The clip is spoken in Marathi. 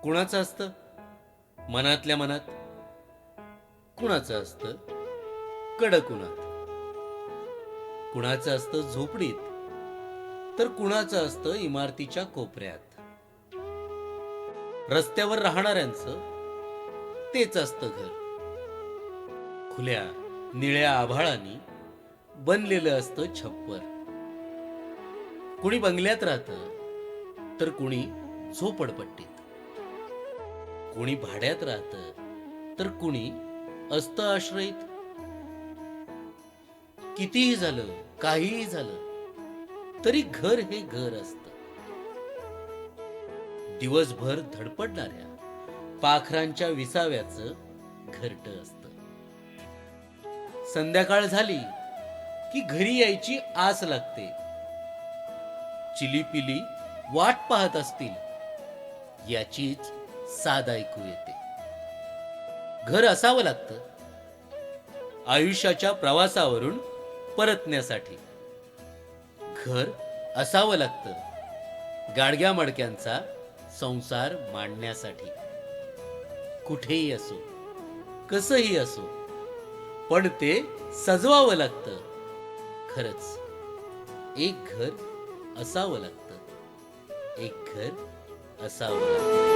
कुणाचं असतं मनातल्या मनात, कुणाचं असतं कडक उन्हात, कुणाचं असतं झोपडीत, तर कुणाचं असतं इमारतीच्या कोपऱ्यात. रस्त्यावर राहणाऱ्यांचं तेच असतं घर. खुल्या निळ्या आभाळानी बनलेलं असतं छप्पर. कुणी बंगल्यात राहतं तर कुणी झोपडपट्टीत, कुणी भाड्यात राहतं तर कुणी असतं आश्रयीत. कितीही झालं काहीही झालं तरी घर हे घर असतं. दिवसभर धडपडणाऱ्या पाखरांच्या विसाव्याचं घरटं असतं. संध्याकाळ झाली की घरी यायची आस लागते. चिलीपिली वाट पाहत असतील याचीच साद ऐकू येते. घर असावं लागतं आयुष्याच्या प्रवासावरून परतण्यासाठी. घर असावं लागतं गाडग्या मडक्यांचा संसार मांडण्यासाठी. कुठेही असो कसंही असो पण ते सजवावं लागतं. खरंच एक घर असावं लागतं, एक घर असावं लागतं.